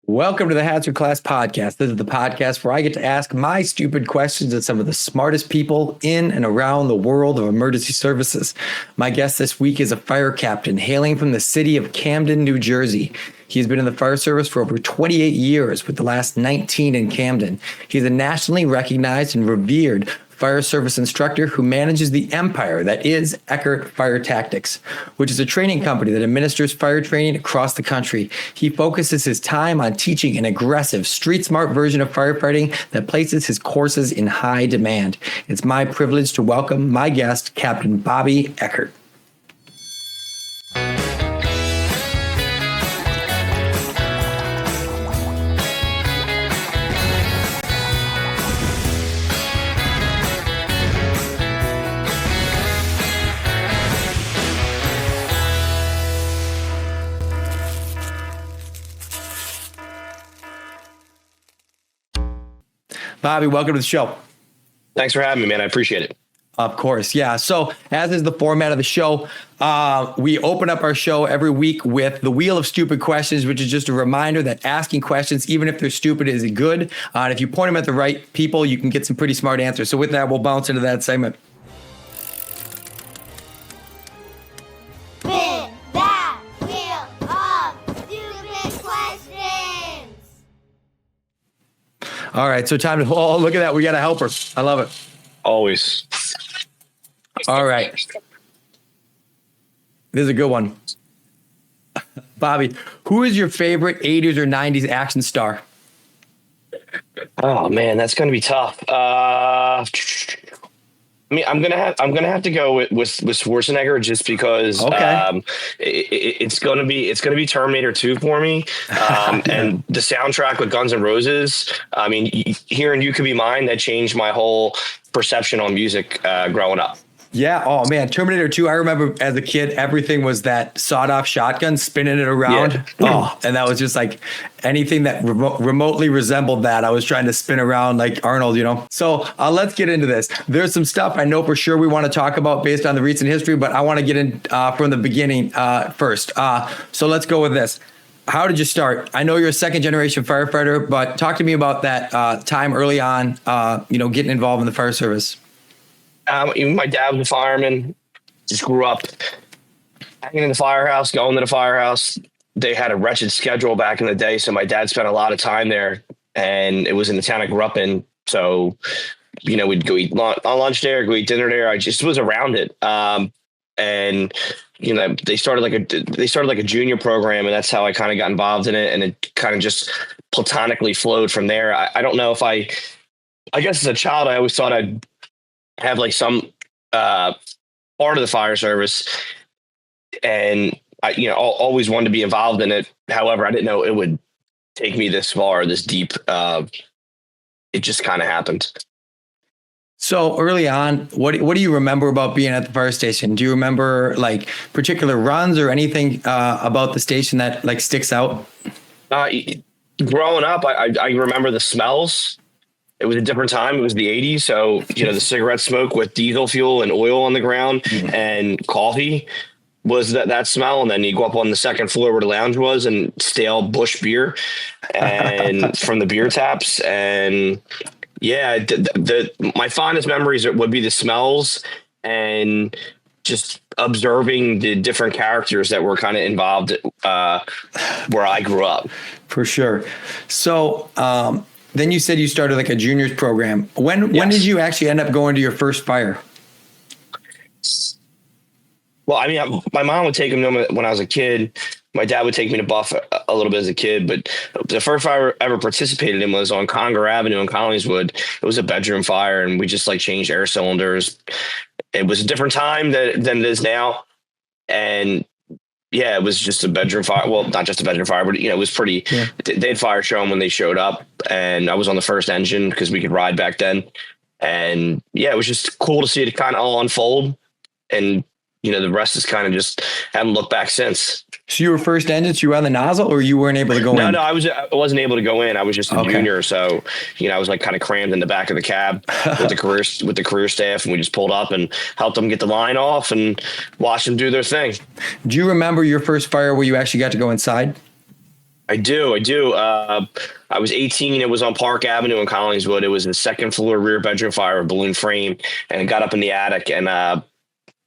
Welcome to the Hazard Class Podcast. This is the podcast where I get to ask my stupid questions of some of the smartest people in and around the world of emergency services. My guest this week is a fire captain hailing from the city of Camden, New Jersey. He's been in the fire service for over 28 years, with the last 19 in Camden. He's a nationally recognized and revered fire service instructor who manages the empire that is Eckert Fire Tactics, which is a training company that administers fire training across the country. He focuses his time on teaching an aggressive, street-smart version of firefighting that places his courses in high demand. It's my privilege to welcome my guest, Captain Bobby Eckert. Bobby, welcome to the show. Thanks for having me, man. I appreciate it. Of course. Yeah. So as is the format of the show, we open up our show every week with the Wheel of Stupid Questions, which is just a reminder that asking questions, even if they're stupid, is good. And if you point them at the right people, you can get some pretty smart answers. So with that, we'll bounce into that segment. All right, so time to, oh, look at that. We got a helper. I love it. Always. All right. This is a good one. Bobby, who is your favorite 80s or 90s action star? Oh man, that's going to be tough. I mean, I'm gonna have to go with Schwarzenegger just because it's gonna be Terminator 2 for me, and the soundtrack with Guns N' Roses. I mean, hearing "You Could Be Mine" that changed my whole perception on music growing up. Yeah. Oh man, Terminator 2. I remember as a kid, everything was that sawed-off shotgun, spinning it around. Yeah. Oh, and that was just like anything that remotely resembled that. I was trying to spin around like Arnold, you know. So let's get into this. There's some stuff I know for sure we want to talk about based on the recent history, but I want to get in from the beginning first. So let's go with this. How did you start? I know you're a second-generation firefighter, but talk to me about that time early on. Getting involved in the fire service. My dad was a fireman. Just grew up hanging in the firehouse, going to the firehouse. They had a wretched schedule back in the day, so my dad spent a lot of time there, and it was in the town I grew up in. So, we'd go eat on lunch there, go eat dinner there. I just was around it. And they started like a junior program, and that's how I kind of got involved in it, and it kind of just platonically flowed from there. I don't know if I guess as a child, I always thought I'd have like some part of the fire service, and I always wanted to be involved in it. However, I didn't know it would take me this far, this deep. It just kind of happened. So early on, what do you remember about being at the fire station? Do you remember like particular runs or anything about the station that like sticks out? Growing up, I remember the smells. It was a different time. It was the 80s. So, the cigarette smoke with diesel fuel and oil on the ground and coffee was that smell. And then you go up on the second floor where the lounge was and stale Busch beer and from the beer taps. And yeah, my fondest memories would be the smells and just observing the different characters that were kind of involved where I grew up. For sure. So, then you said you started like a juniors program. When did you actually end up going to your first fire? Well, I mean, my mom would take me when I was a kid. My dad would take me to Buff a little bit as a kid, but the first fire I ever participated in was on Conger Avenue in Collingswood. It was a bedroom fire, and we just like changed air cylinders. It was a different time than it is now. And yeah, it was just a bedroom fire. Well, not just a bedroom fire, but it was pretty. Yeah. They had fire show them when they showed up, and I was on the first engine because we could ride back then. And yeah, it was just cool to see it kind of all unfold. And the rest is kind of just haven't looked back since. So you were first engine, so you were on the nozzle, or you weren't able to go in? No, I wasn't able to go in. I was just a junior, so I was like kind of crammed in the back of the cab with the career staff, and we just pulled up and helped them get the line off and watched them do their thing. Do you remember your first fire where you actually got to go inside? I do. I do. I was 18. It was on Park Avenue in Collingswood. It was the second floor rear bedroom fire, a balloon frame, and it got up in the attic. And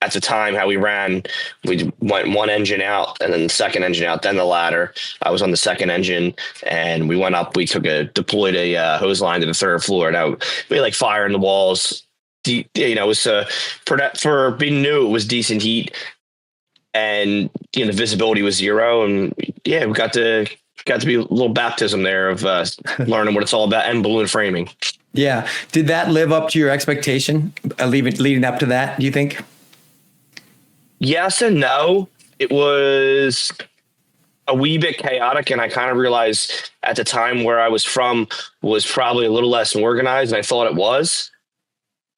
at the time, how we ran, we went one engine out and then the second engine out, then the ladder. I was on the second engine and we went up. We deployed a hose line to the third floor. Now we had like fire in the walls. It was for being new, it was decent heat, and the visibility was zero. And yeah, we got to be a little baptism there of learning what it's all about and balloon framing. Yeah. Did that live up to your expectation leading up to that, do you think? Yes and no. It was a wee bit chaotic, and I kind of realized at the time where I was from was probably a little less organized than I thought it was.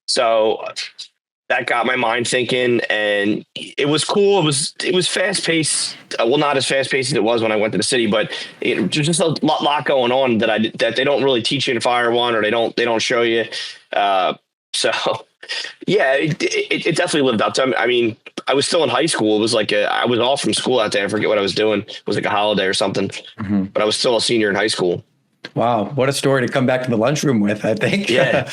So that got my mind thinking, and it was cool. It was fast paced. Well, not as fast paced as it was when I went to the city, but there's just a lot going on that they don't really teach you in Fire One, or they don't show you. So yeah, it definitely lived up to it. I mean, I was still in high school. It was like I was off from school that day. I forget what I was doing. It was like a holiday or something, but I was still a senior in high school. Wow. What a story to come back to the lunchroom with, I think. Yeah.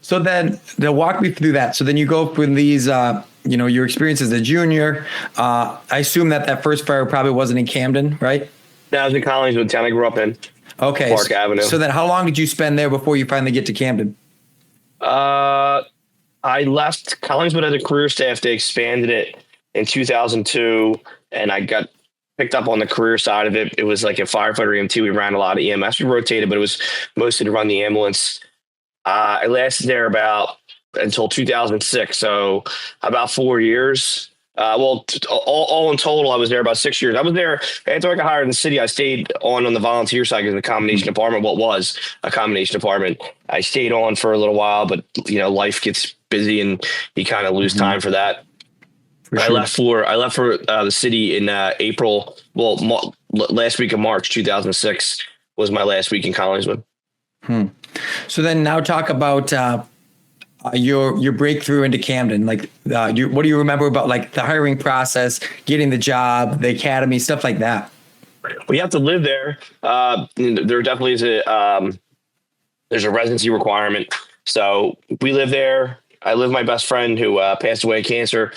So then they'll walk me through that. So then you go from these, your experience as a junior. I assume that first fire probably wasn't in Camden, right? That was in Collingswood, town I grew up in. Okay. Park Avenue. So then how long did you spend there before you finally get to Camden? I left Collingswood as a career staff. They expanded it in 2002, and I got picked up on the career side of it. It was like a firefighter EMT. We ran a lot of EMS. We rotated, but it was mostly to run the ambulance. I lasted there until 2006, so about 4 years. All in total, I was there about 6 years. I was there after I got hired in the city. I stayed on the volunteer side because the combination department, what was a combination department. I stayed on for a little while, but life gets busy and you kind of lose time for that. Sure. I left for the city in April. Well, last week of March 2006 was my last week in Collingswood. So then now talk about your breakthrough into Camden. Like, what do you remember about like the hiring process, getting the job, the academy, stuff like that? Well, you have to live there. There definitely is there's a residency requirement. So we live there. I live with my best friend who passed away of cancer.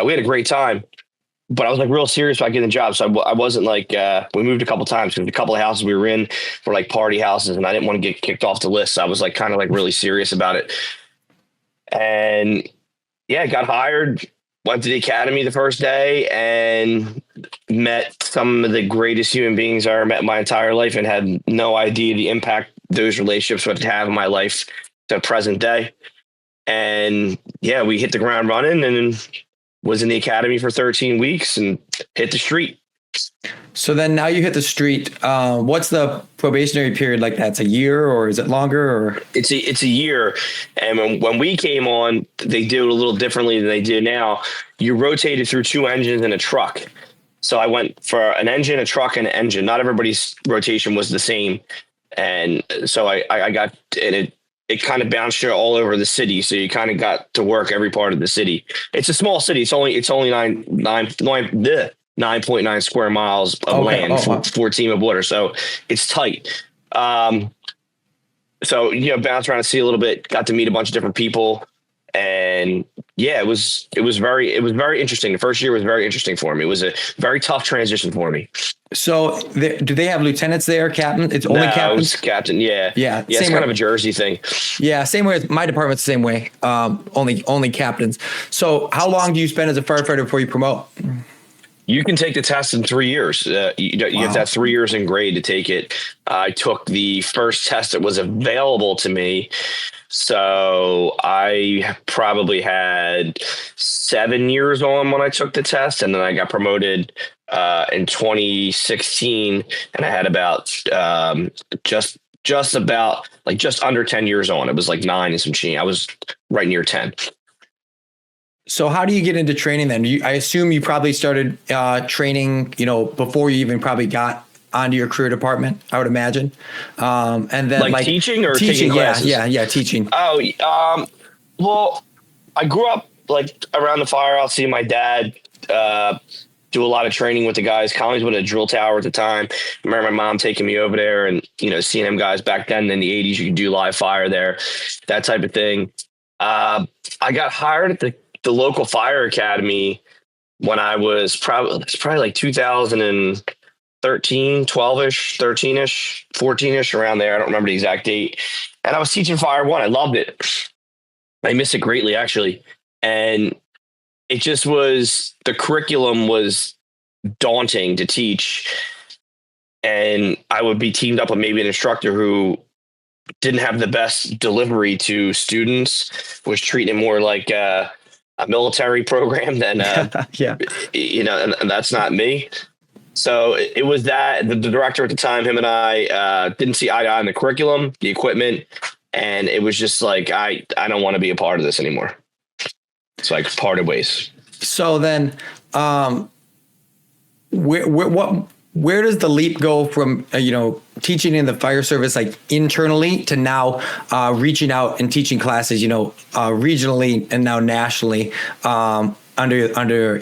We had a great time, but I was like real serious about getting the job. So I wasn't like, we moved a couple of times because a couple of houses we were in were like party houses, and I didn't want to get kicked off the list. So I was like kind of like really serious about it. And yeah, got hired, went to the academy the first day and met some of the greatest human beings I ever met in my entire life, and had no idea the impact those relationships would have in my life to present day. And yeah, we hit the ground running and was in the academy for 13 weeks and hit the street. So then now you hit the street. What's the probationary period like? That's a year, or is it longer? Or it's a year. And when we came on, they do it a little differently than they do now. You rotated through two engines and a truck. So I went for an engine, a truck, and an engine. Not everybody's rotation was the same. And so I got, and it kind of bounced you all over the city. So you kind of got to work every part of the city. It's a small city. It's only 9.9 square miles of land, 14 of water. So it's tight. So, bounced around the city a little bit, got to meet a bunch of different people. And yeah, it was very interesting. The first year was very interesting for me. It was a very tough transition for me. So do they have lieutenants there, captain? It's only captains? Captain. Yeah. Yeah. It's kind of a Jersey thing. Yeah. Same way. My department's the same way. Only captains. So how long do you spend as a firefighter before you promote? You can take the test in 3 years. You have to have 3 years in grade to take it. I took the first test that was available to me. So I probably had 7 years on when I took the test. And then I got promoted in 2016. And I had about just under 10 years on. It was like 9 and some change. I was right near 10. So how do you get into training then? I assume you probably started training, before you even probably got onto your career department, I would imagine. And then like teaching or taking classes? Yeah, teaching. Oh, well, I grew up like around the firehouse, seeing my dad do a lot of training with the guys. Collins was at a drill tower at the time. I remember my mom taking me over there and, seeing them guys back then in the 80s. You could do live fire there, that type of thing. I got hired at the local fire academy when I was probably like 2013, 12-ish, 13-ish, 14-ish, around there. I don't remember the exact date. And I was teaching Fire 1. I loved it. I miss it greatly, actually. And it just was, the curriculum was daunting to teach. And I would be teamed up with maybe an instructor who didn't have the best delivery to students, was treating it more like a military program than, yeah. And that's not me. So it was that the director at the time, him and I didn't see eye to eye on the curriculum, the equipment. And it was just like, I don't want to be a part of this anymore. It's like parted ways. So then, where does the leap go from teaching in the fire service like internally to now reaching out and teaching classes regionally and now nationally under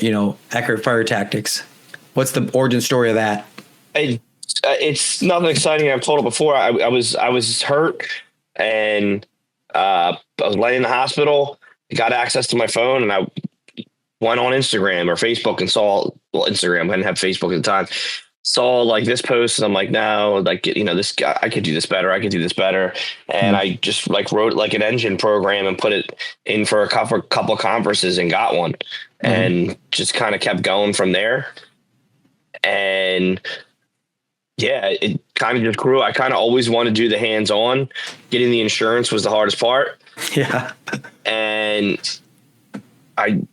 Eckert Fire Tactics? What's the origin story of that? It's nothing exciting. I've told it before. I was hurt and I was laying in the hospital. Got access to my phone and I went on Instagram or Facebook and saw, Instagram, I didn't have Facebook at the time, saw like this post and I'm like, no, like, this guy, I could do this better. I could do this better. And I just like wrote like an engine program and put it in for a couple conferences and got one and just kind of kept going from there. And yeah, it kind of just grew. I kind of always wanted to do the hands-on. Getting the insurance was the hardest part. Yeah. And I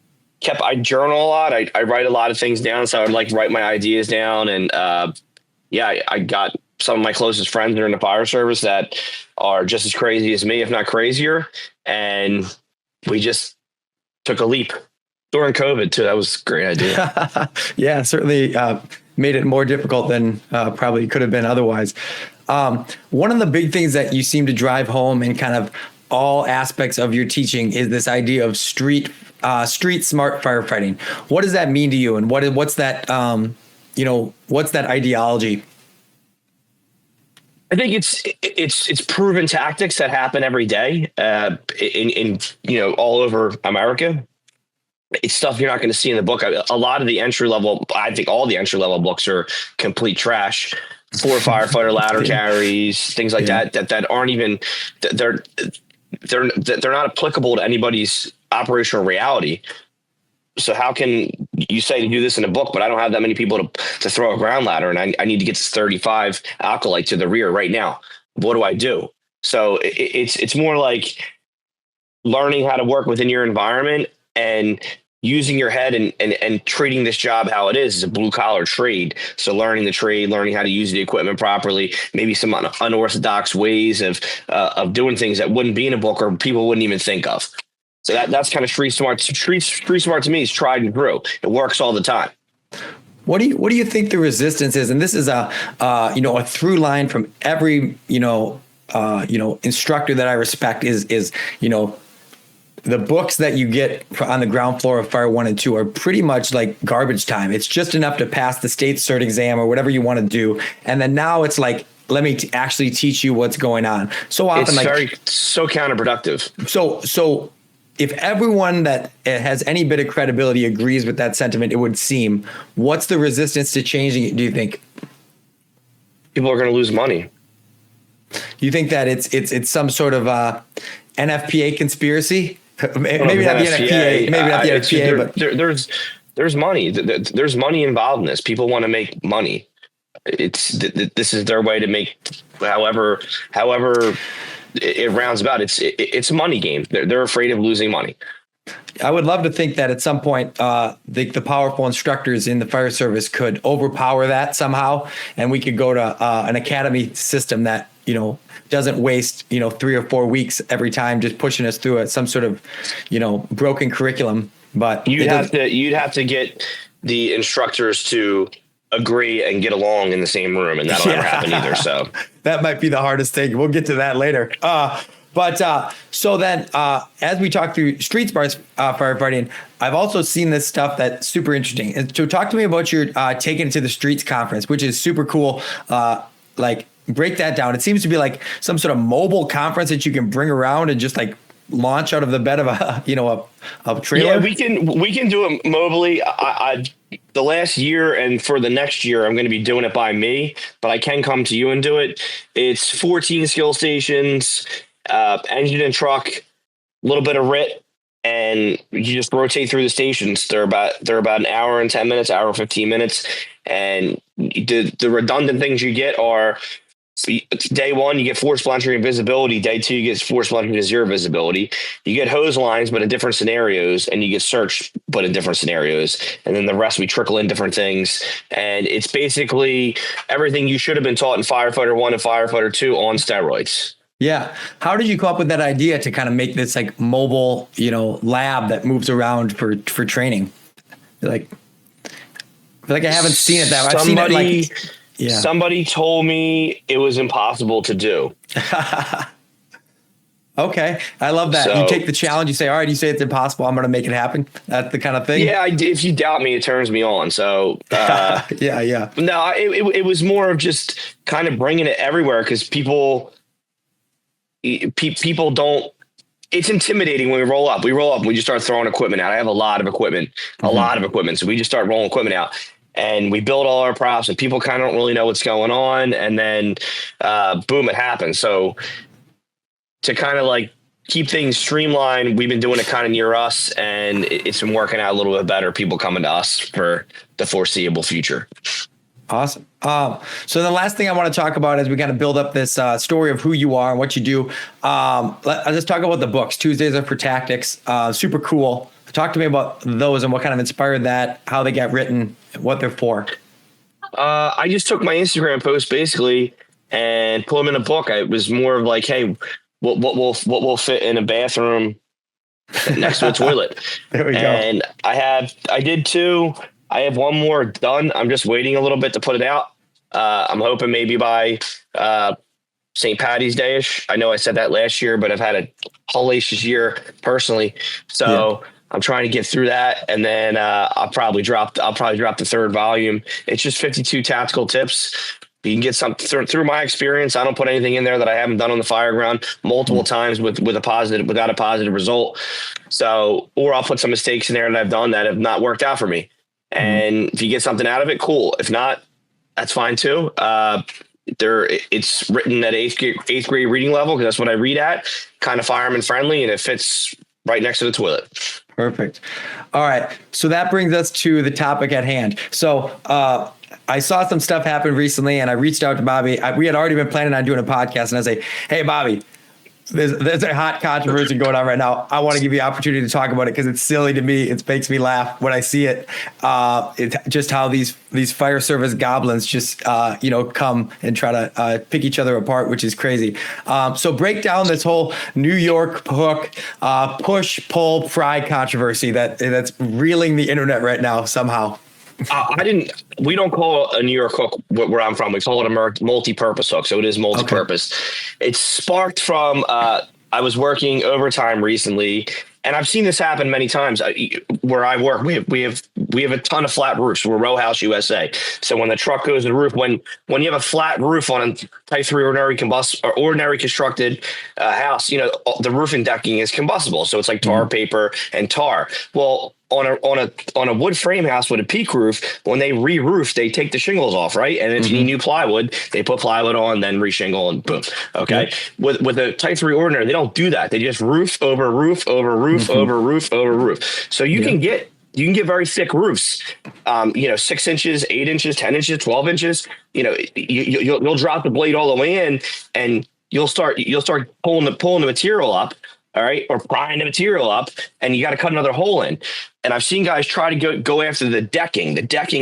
journal a lot. I write a lot of things down. So I would like write my ideas down. And I got some of my closest friends that are in the fire service that are just as crazy as me, if not crazier. And we just took a leap during COVID too. That was a great idea. Yeah, certainly made it more difficult than probably could have been otherwise. One of the big things that you seem to drive home in kind of all aspects of your teaching is this idea of street smart firefighting. What does that mean to you? And what's that, what's that ideology? I think it's proven tactics that happen every day in all over America. It's stuff you're not going to see in the book. A lot of the entry level, I think all the entry level books are complete trash. 4 firefighter ladder carries, things like that aren't even, they're not applicable to anybody's operational reality. So how can you say to do this in a book, but I don't have that many people to throw a ground ladder and I need to get this 35 alkylite to the rear right now. What do I do? So it's more like learning how to work within your environment and using your head and treating this job how it is a blue collar trade. So learning the trade, learning how to use the equipment properly, maybe some unorthodox ways of doing things that wouldn't be in a book or people wouldn't even think of. So that's kind of street smart. Street smart to me is tried and true. It works all the time. What do you think the resistance is? And this is a through line from every instructor that I respect is the books that you get on the ground floor of Fire 1 and 2 are pretty much like garbage time. It's just enough to pass the state cert exam or whatever you want to do. And then now it's like, let me actually teach you what's going on. So often, it's so counterproductive. So if everyone that has any bit of credibility agrees with that sentiment, it would seem, what's the resistance to changing it, do you think? People are going to lose money. You think that it's some sort of NFPA conspiracy? Maybe not the NFPA, but there's money. There's money involved in this. People want to make money. This is their way to make however it rounds about. It's a money game. They're afraid of losing money. I would love to think that at some point, the powerful instructors in the fire service could overpower that somehow, and we could go to an academy system that doesn't waste 3 or 4 weeks every time just pushing us through some sort of broken curriculum. But you'd have to get the instructors to agree and get along in the same room, and that'll never happen either. So that might be the hardest thing. We'll get to that later. But so then, as we talk through street sparks firefighting, I've also seen this stuff that's super interesting. And so, talk to me about your taking it to the streets conference, which is super cool. Like, break that down. It seems to be like some sort of mobile conference that you can bring around and just like launch out of the bed of a trailer. Yeah, we can do it mobily. I the last year and for the next year, I'm going to be doing it by me, but I can come to you and do it. It's 14 skill stations, engine and truck, a little bit of RIT, and you just rotate through the stations. They're about an hour and 10 minutes, hour and 15 minutes. And the redundant things you get are day one, you get force plunging and visibility. Day two, you get force plunging to zero visibility. You get hose lines, but in different scenarios, and you get search, but in different scenarios. And then the rest, we trickle in different things. And it's basically everything you should have been taught in Firefighter 1 and Firefighter 2 on steroids. Yeah. How did you come up with that idea to kind of make this like mobile, lab that moves around for training? Like, I feel like I haven't seen it that way. I've seen it like, yeah. Somebody told me it was impossible to do. Okay. I love that. So, you take the challenge, you say, all right, you say it's impossible, I'm going to make it happen. That's the kind of thing. Yeah, if you doubt me, it turns me on. So, yeah. No, it was more of just kind of bringing it everywhere because people don't. It's intimidating when we roll up. We just start throwing equipment out. I have a lot of equipment. So we just start rolling equipment out. And we build all our props and people kind of don't really know what's going on. And then, boom, it happens. So to kind of like keep things streamlined, we've been doing it kind of near us and it's been working out a little bit better. People coming to us for the foreseeable future. Awesome. So the last thing I want to talk about as we kind of build up this story of who you are and what you do. I'll just talk about the books. Tuesdays are for Tactics. Super cool. Talk to me about those and what kind of inspired that, how they got written, what they're for. I just took my Instagram post basically and put them in a book. It was more of like, hey, what will fit in a bathroom next to a toilet? There we go. And I did two. I have one more done. I'm just waiting a little bit to put it out. I'm hoping maybe by St. Patty's Day-ish. I know I said that last year, but I've had a hellacious year personally. So yeah. I'm trying to get through that, and then I'll probably drop the third volume. It's just 52 tactical tips. You can get some through my experience. I don't put anything in there that I haven't done on the fire ground multiple times without a positive result. So, or I'll put some mistakes in there that I've done that have not worked out for me. And if you get something out of it, cool. If not, that's fine too. It's written at eighth grade reading level because that's what I read at. Kind of fireman friendly, and it fits right next to the toilet. Perfect. All right. So that brings us to the topic at hand. So I saw some stuff happen recently and I reached out to Bobby. We had already been planning on doing a podcast and I say, hey, Bobby, there's a hot controversy going on right now. I want to give you the opportunity to talk about it because it's silly to me. It makes me laugh when I see it. It's just how these fire service goblins just, come and try to pick each other apart, which is crazy. So break down this whole New York hook, push, pull, pry controversy that's reeling the internet right now somehow. We don't call a New York hook where I'm from. We call it a multi-purpose hook. So it is multi-purpose. Okay. It's sparked from, I was working overtime recently and I've seen this happen many times where I work. We have a ton of flat roofs. We're Row House USA. So when the truck goes to the roof, when you have a flat roof on a type 3 ordinary constructed house, the roofing decking is combustible. So it's like tar paper and tar. Well, on a wood frame house with a peak roof, when they re-roof, they take the shingles off, right? And if you need new plywood, they put plywood on, then re-shingle, and boom. Okay. Mm-hmm. With a type 3 ordinary, they don't do that. They just roof over roof over roof over roof over roof. So you can get very thick roofs, 6 inches, 8 inches, 10 inches, 12 inches. You'll drop the blade all the way in, and you'll start pulling the material up. All right. Or prying the material up, and you got to cut another hole in. And I've seen guys try to go after the decking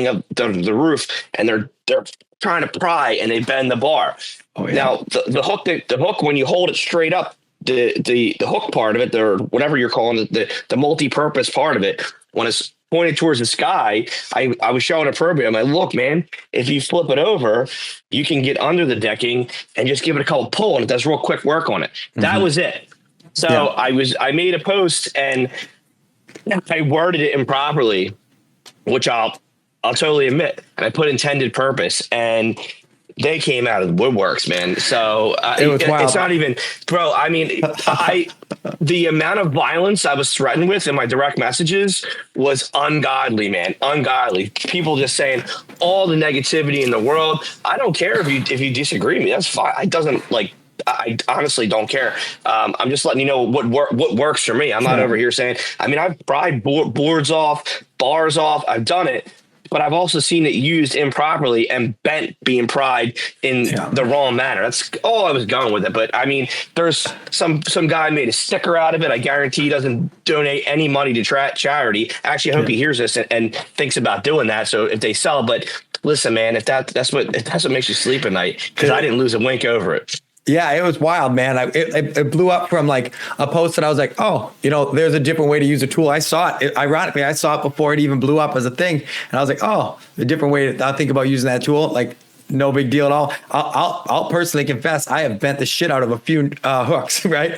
of the roof, and they're trying to pry and they bend the bar. Oh, yeah. Now the hook, when you hold it straight up, the hook part of it, or whatever you're calling it, the multi-purpose part of it, when it's pointed towards the sky. I was showing a program. I'm like, look, man, if you flip it over, you can get under the decking and just give it a couple pull, and it does real quick work on it. That was it. So I made a post and I worded it improperly, which I'll totally admit. And I put intended purpose, and they came out of the woodworks, man. So it's not even, bro. I mean, the amount of violence I was threatened with in my direct messages was ungodly, man. Ungodly. People just saying all the negativity in the world. I don't care if you disagree with me. That's fine. I honestly don't care. I'm just letting you know what works for me. I'm not over here saying, I mean, I've pried boards off, bars off. I've done it. But I've also seen it used improperly and bent being pried in the wrong manner. That's all I was going with it. But I mean, there's some guy made a sticker out of it. I guarantee he doesn't donate any money to charity. Actually, I hope he hears this and thinks about doing that. So if they sell, but listen, man, if that's what makes you sleep at night, because I didn't lose a wink over it. Yeah, it was wild, man. It blew up from like a post that I was like, oh, there's a different way to use a tool. I saw it. Ironically, I saw it before it even blew up as a thing. And I was like, oh, a different way to think about using that tool. Like, no big deal at all. I'll personally confess, I have bent the shit out of a few hooks, right?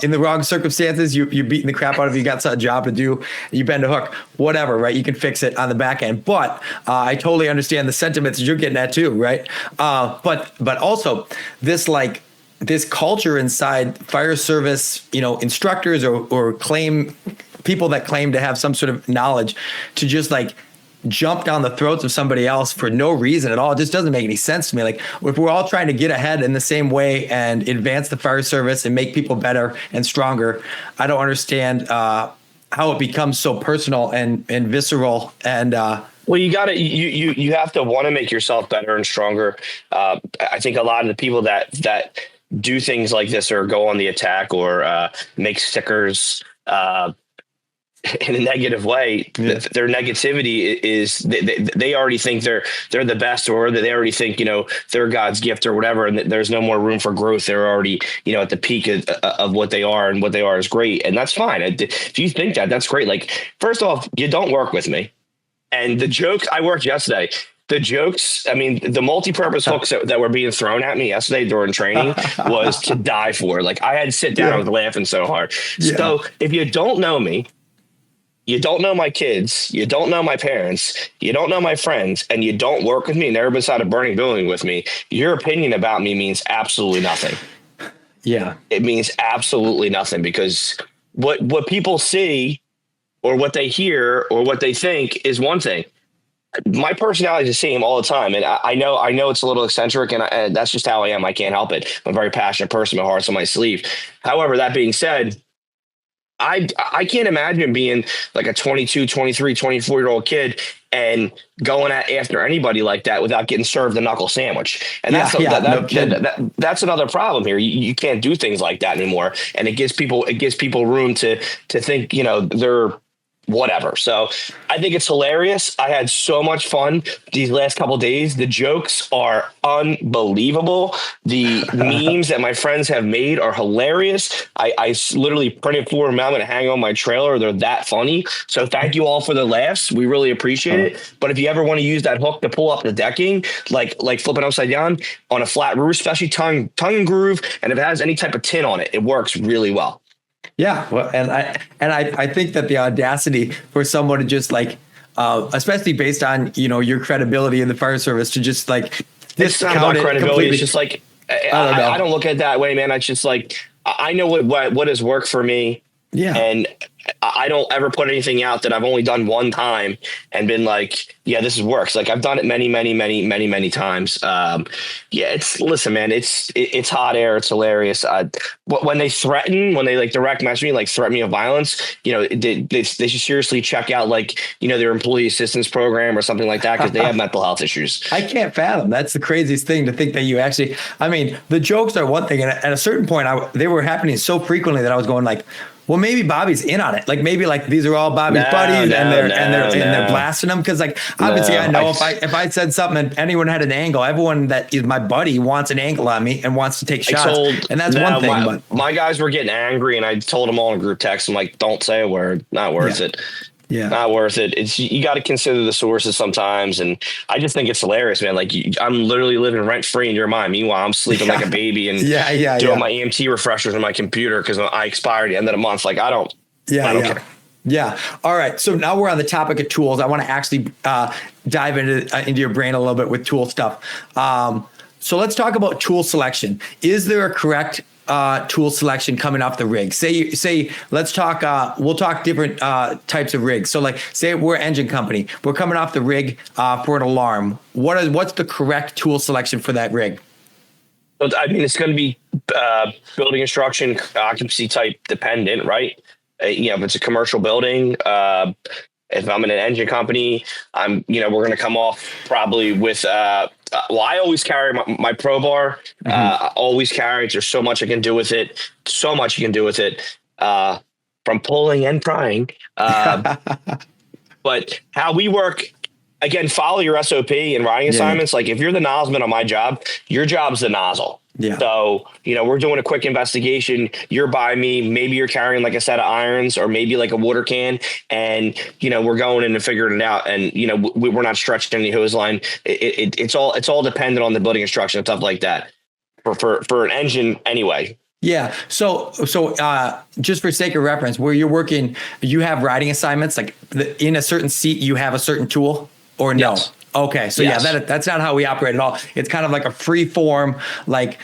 In the wrong circumstances, you're beating the crap out of it. You got a job to do, you bend a hook, whatever, right? You can fix it on the back end. But I totally understand the sentiments you're getting at too, right? But also this culture inside fire service, instructors or people that claim to have some sort of knowledge to just jump down the throats of somebody else for no reason at all. It just doesn't make any sense to me. Like, if we're all trying to get ahead in the same way and advance the fire service and make people better and stronger, I don't understand how it becomes so personal and visceral. And well, you got to you have to want to make yourself better and stronger. I think a lot of the people that do things like this or go on the attack or make stickers in a negative way, their negativity is they already think they're the best, or they already think they're God's gift or whatever, and there's no more room for growth. They're already at the peak of what they are, and what they are is great, and that's fine. If you think that's great. Like, first off, you don't work with me, and the jokes I worked yesterday. The jokes, I mean, the multi-purpose hooks that were being thrown at me yesterday during training was to die for. Like, I had to sit down. I was laughing so hard. So if you don't know me, you don't know my kids, you don't know my parents, you don't know my friends, and you don't work with me, never been inside a burning building with me, your opinion about me means absolutely nothing. Yeah. It means absolutely nothing, because what people see or what they hear or what they think is one thing. My personality is the same all the time. And I know it's a little eccentric, and that's just how I am. I can't help it. I'm a very passionate person. My heart's on my sleeve. However, that being said, I can't imagine being like a 22, 23, 24-year-old kid and going after anybody like that without getting served a knuckle sandwich. And that's another problem here. You can't do things like that anymore. And it gives people room to think, they're whatever. So I think it's hilarious. I had so much fun these last couple of days. The jokes are unbelievable. The memes that my friends have made are hilarious. I literally printed 4 of them. I'm going to hang on my trailer. They're that funny. So thank you all for the laughs. We really appreciate it. But if you ever want to use that hook to pull up the decking, like flipping upside down on a flat roof, especially tongue and groove, and if it has any type of tin on it, it works really well. Yeah, well, and I think that the audacity for someone to just especially based on your credibility in the fire service, to just it's not about credibility. It's just I don't look at it that way, man. It's just I know what has worked for me. Yeah, and I don't ever put anything out that I've only done one time and been like, yeah, this works. Like, I've done it many times. Listen, man, it's hot air. It's hilarious. When they direct message me, threaten me with violence, they should seriously check out their employee assistance program or something like that, because they have mental health issues. I can't fathom. That's the craziest thing, to think that you actually, I mean, the jokes are one thing. And at a certain point, they were happening so frequently that I was going well, maybe Bobby's in on it. Maybe these are all Bobby's buddies, and they're blasting them. Because obviously I know if I said something and anyone had an angle, everyone that is my buddy wants an angle on me and wants to take shots. And that's one thing. But my guys were getting angry, and I told them all in group text, I'm like, don't say a word, not worth it. Yeah. Not worth it. It's, you got to consider the sources sometimes. And I just think it's hilarious, man. Like I'm literally living rent free in your mind. Meanwhile, I'm sleeping like a baby and doing my EMT refreshers on my computer because I expired at the end of the month. Like I don't care. Yeah. All right. So now we're on the topic of tools. I want to actually dive into your brain a little bit with tool stuff. So let's talk about tool selection. Is there a correct tool selection coming off the rig? Say, let's talk, we'll talk different types of rigs. So like, say we're an engine company, we're coming off the rig for an alarm. What's the correct tool selection for that rig? I mean, it's going to be building instruction, occupancy type dependent, right? If it's a commercial building, if I'm in an engine company, we're going to come off probably with, I always carry my Pro Bar. I always carry it. There's so much I can do with it. So much you can do with it, from pulling and prying. But how we work, again, follow your SOP and riding assignments. Like if you're the nozzleman on my job, your job's the nozzle. Yeah. So, we're doing a quick investigation. You're by me. Maybe you're carrying like a set of irons or maybe like a water can. And, we're going in and figuring it out. And, we're not stretching any hose line. It's all dependent on the building instruction and stuff like that for an engine anyway. Yeah. So just for sake of reference, where you're working, you have riding assignments, like in a certain seat, you have a certain tool or no? Yes. Okay. So that's not how we operate at all. It's kind of like a free form. Like,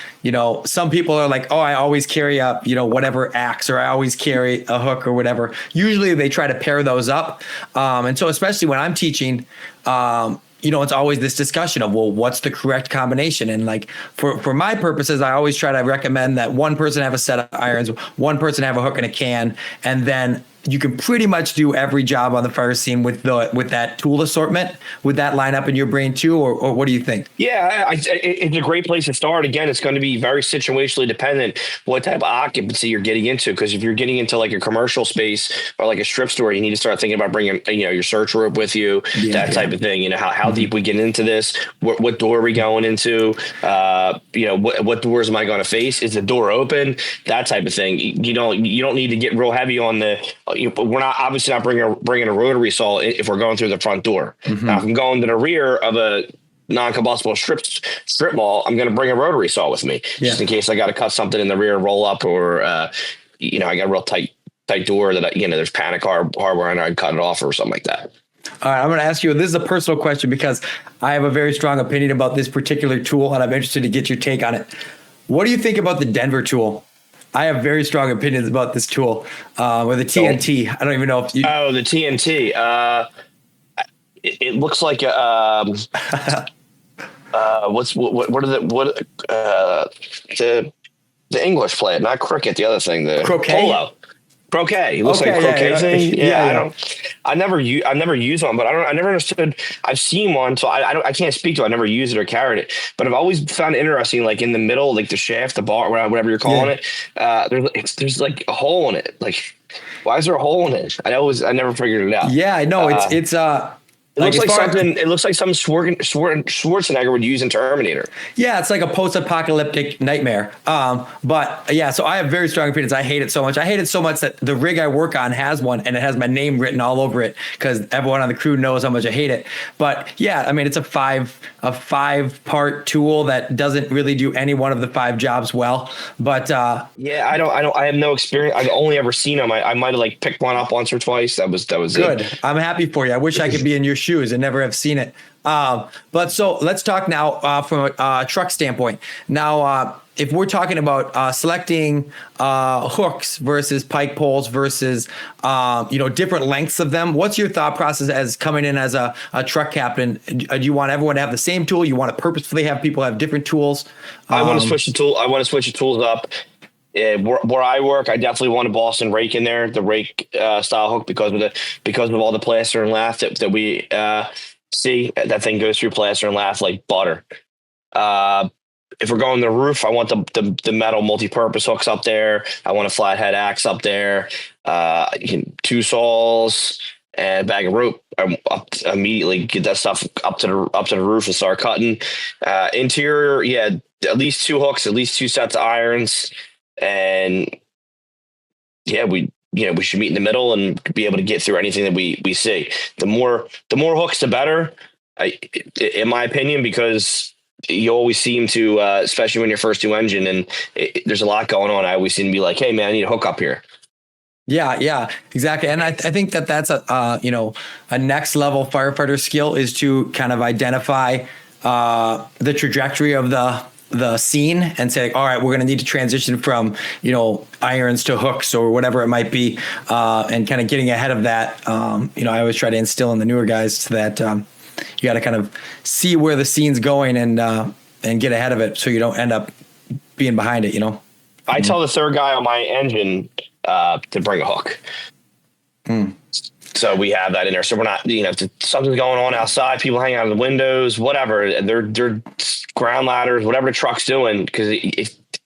some people are like, oh, I always carry a, whatever axe, or I always carry a hook or whatever. Usually they try to pair those up. And so especially when I'm teaching, it's always this discussion of, well, what's the correct combination? And like for my purposes, I always try to recommend that one person have a set of irons, one person have a hook and a can, and then you can pretty much do every job on the fire scene with that tool assortment. Would that line up in your brain too, or what do you think? Yeah, it's a great place to start. Again, it's going to be very situationally dependent what type of occupancy you're getting into. Because if you're getting into like a commercial space or like a strip store, you need to start thinking about bringing your search rope with you, that type of thing. How deep we get into this, what door are we going into, what doors am I going to face? Is the door open? That type of thing. You don't need to get real heavy on the. We're not obviously not bringing a rotary saw if we're going through the front door. Now, if I'm going to the rear of a non-combustible strip mall, I'm going to bring a rotary saw with me just in case I got to cut something in the rear, roll up, or I got a real tight door that there's panic hardware and I'd cut it off or something like that. All right, I'm going to ask you, this is a personal question because I have a very strong opinion about this particular tool and I'm interested to get your take on it. What do you think about the Denver tool? I have very strong opinions about this tool, or the TNT. I don't even know if you. Oh, the TNT. It looks like the English play it, not cricket. The other thing, the croquet. Polo. Croquet. It looks like a croquet thing. I never use one, but I never understood. I've seen one, so I can't speak to it. I never used it or carried it, but I've always found it interesting. Like in the middle, like the shaft, the bar, whatever you're calling it. There's like a hole in it. Like, why is there a hole in it? I never figured it out. Yeah, I know. It's It looks like something Schwarzenegger would use in Terminator. Yeah, it's like a post-apocalyptic nightmare. But yeah, so I have very strong opinions. I hate it so much. I hate it so much that the rig I work on has one, and it has my name written all over it because everyone on the crew knows how much I hate it. But yeah, I mean, it's a five-part tool that doesn't really do any one of the 5 jobs well. But I have no experience. I've only ever seen them. I might have like picked one up once or twice. That was good. It. I'm happy for you. I wish I could be in your shoes and never have seen it. But so let's talk now from a truck standpoint. Now, if we're talking about selecting hooks versus pike poles versus different lengths of them, what's your thought process as coming in as a truck captain? Do you want everyone to have the same tool? You want to purposefully have people have different tools? I want to switch the tool. I want to switch the tools up. Where I work, I definitely want a Boston rake in there, the rake style hook, because of all the plaster and lath that we see. That thing goes through plaster and lath like butter. If we're going to the roof, I want the metal multi-purpose hooks up there. I want a flathead axe up there. 2 saws and a bag of rope. I'm up immediately get that stuff up to the roof and start cutting. Interior, at least 2 hooks, at least 2 sets of irons. And we we should meet in the middle and be able to get through anything that we see. The more hooks, the better, in my opinion, because you always seem to, especially when you're first to engine and there's a lot going on. I always seem to be like, hey man, I need a hook up here. Yeah, exactly. And I think that's a next level firefighter skill is to kind of identify the trajectory of the scene and say, all right, we're going to need to transition from, irons to hooks or whatever it might be. And kind of getting ahead of that. I always try to instill in the newer guys that you got to kind of see where the scene's going and get ahead of it so you don't end up being behind it, I tell the third guy on my engine to bring a hook. So we have that in there. So we're not, if something's going on outside, people hang out of the windows, whatever, they're ground ladders, whatever the truck's doing. Because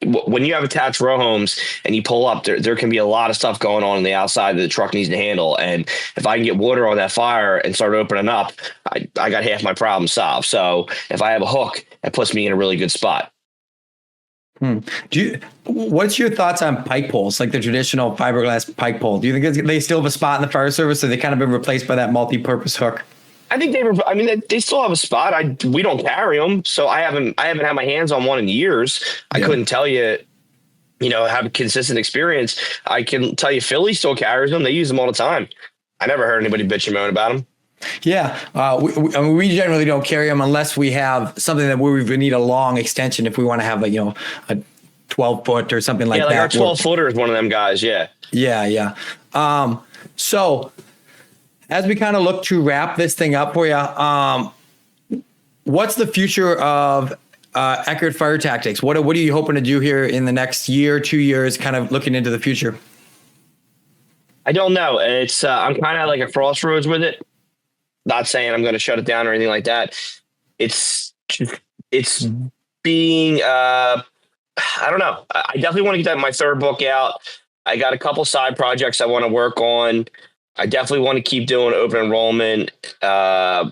when you have attached row homes and you pull up, there can be a lot of stuff going on the outside that the truck needs to handle. And if I can get water on that fire and start opening up, I got half my problem solved. So if I have a hook, it puts me in a really good spot. What's your thoughts on pike poles, like the traditional fiberglass pike pole? Do you think they still have a spot in the fire service, or they kind of been replaced by that multi-purpose hook? I think they still have a spot. We don't carry them, so I haven't had my hands on one in years. I couldn't tell you, have a consistent experience. I can tell you Philly still carries them. They use them all the time. I never heard anybody bitch and moan about them. Yeah. We generally don't carry them unless we have something that we would need a long extension if we want to have a 12 foot or something like that. Yeah, like our 12 footer is one of them guys. Yeah. Yeah. So as we kind of look to wrap this thing up for you, what's the future of Eckert Fire Tactics? What are you hoping to do here in the next year, 2 years, kind of looking into the future? I don't know. It's I'm kind of like a crossroads with it. Not saying I'm going to shut it down or anything like that. It's being, I don't know. I definitely want to get my third book out. I got a couple side projects I want to work on. I definitely want to keep doing open enrollment. I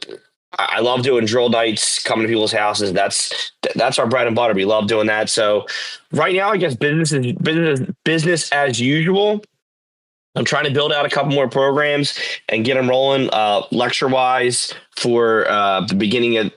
love doing drill nights, coming to people's houses. That's our bread and butter. We love doing that. So right now, I guess business as usual. I'm trying to build out a couple more programs and get them rolling lecture wise for the beginning of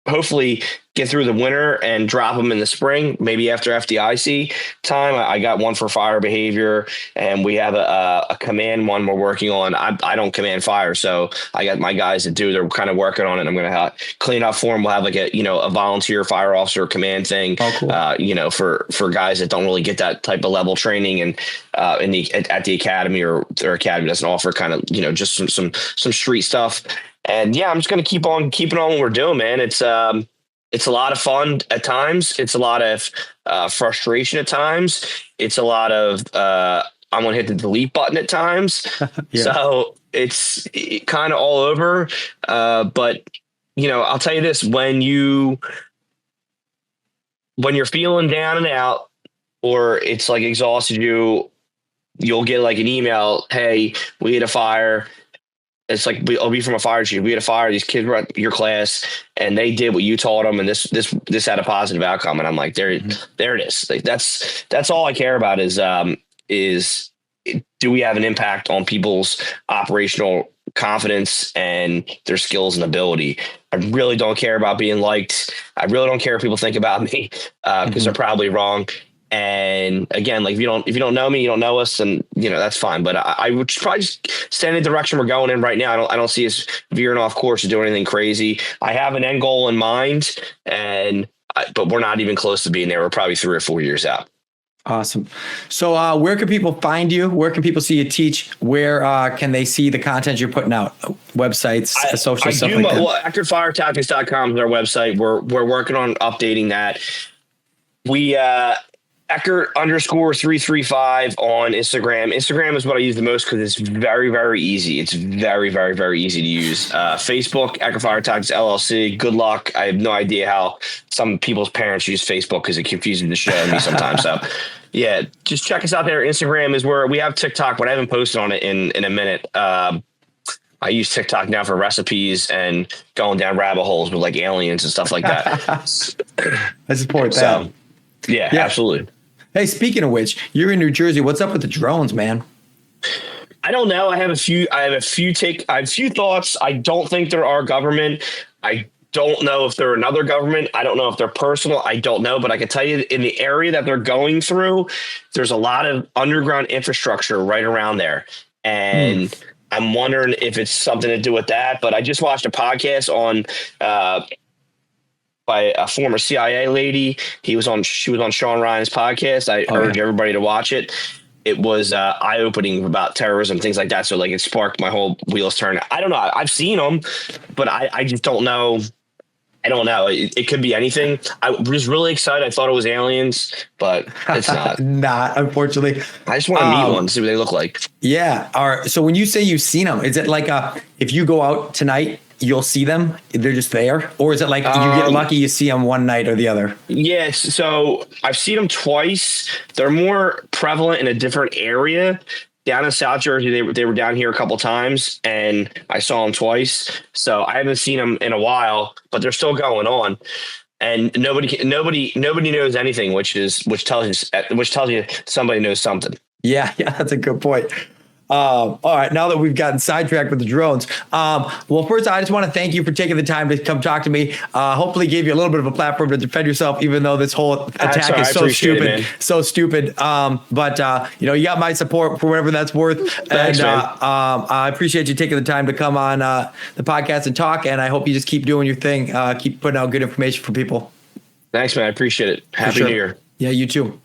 hopefully get through the winter and drop them in the spring, maybe after FDIC time. I got one for fire behavior, and we have a command one we're working on. I don't command fire, so I got my guys that do. They're kind of working on it. I'm going to clean up for them. We'll have like a volunteer fire officer command thing. Oh, cool. For guys that don't really get that type of level training and at the academy or their academy doesn't offer kind of just some street stuff. And yeah, I'm just going to keep on keeping on what we're doing, man. It's a lot of fun at times. It's a lot of frustration at times. It's a lot of I'm going to hit the delete button at times. Yeah. So it's kind of all over. But I'll tell you this: when you're feeling down and out, or it's like exhausted you'll get like an email. Hey, we had a fire. It's like, I'll be from a fire chief. We had a fire. These kids were at your class and they did what you taught them. And this had a positive outcome. And I'm like, there it is. Like, that's all I care about is do we have an impact on people's operational confidence and their skills and ability? I really don't care about being liked. I really don't care what people think about me because they're probably wrong. And again, like if you don't know me, you don't know us, and that's fine. But I would probably just stay in the direction we're going in right now. I don't see us veering off course or doing anything crazy. I have an end goal in mind, but we're not even close to being there. We're probably 3 or 4 years out. Awesome. So where can people find you? Where can people see you teach? Where can they see the content you're putting out? Websites, social stuff like that? Well, EckertFireTactics.com is our website. We're working on updating that. We Eckert_335 on Instagram. Instagram is what I use the most because it's very, very easy. It's very, very, very easy to use. Facebook, Eckert Fire Tactics LLC. Good luck. I have no idea how some people's parents use Facebook because it confuses the shit out of me sometimes. So yeah, just check us out there. Instagram is where we have TikTok, but I haven't posted on it in a minute. I use TikTok now for recipes and going down rabbit holes with like aliens and stuff like that. I support that. So, yeah, absolutely. Hey, speaking of which, you're in New Jersey. What's up with the drones, man? I don't know. I have a few thoughts. I don't think they're our government. I don't know if they're another government. I don't know if they're personal. I don't know, but I can tell you in the area that they're going through, there's a lot of underground infrastructure right around there. And I'm wondering if it's something to do with that. But I just watched a podcast on by a former CIA lady. She was on Sean Ryan's podcast. I urge everybody to watch it. It was eye-opening about terrorism, things like that. So like it sparked my whole wheels turn. I don't know. I've seen them, but I just don't know. I don't know. It could be anything. I was really excited. I thought it was aliens, but it's not. Not, unfortunately. I just want to meet one, see what they look like. Yeah. All right. So when you say you've seen them, is it like if you go out tonight, you'll see them? They're just there? Or is it like you get lucky, you see them one night or the other? Yes. So I've seen them twice. They're more prevalent in a different area. Down in South Jersey, they were down here a couple times, and I saw them twice. So I haven't seen them in a while, but they're still going on. And nobody knows anything, which tells you somebody knows something. Yeah, that's a good point. All right, now that we've gotten sidetracked with the drones, well, first, I just want to thank you for taking the time to come talk to me. Hopefully gave you a little bit of a platform to defend yourself, even though this whole attack is so stupid. But you got my support for whatever that's worth. Thanks, and man. I appreciate you taking the time to come on the podcast and talk. And I hope you just keep doing your thing, keep putting out good information for people. Thanks, man. I appreciate it. Happy New Year. Yeah, you too.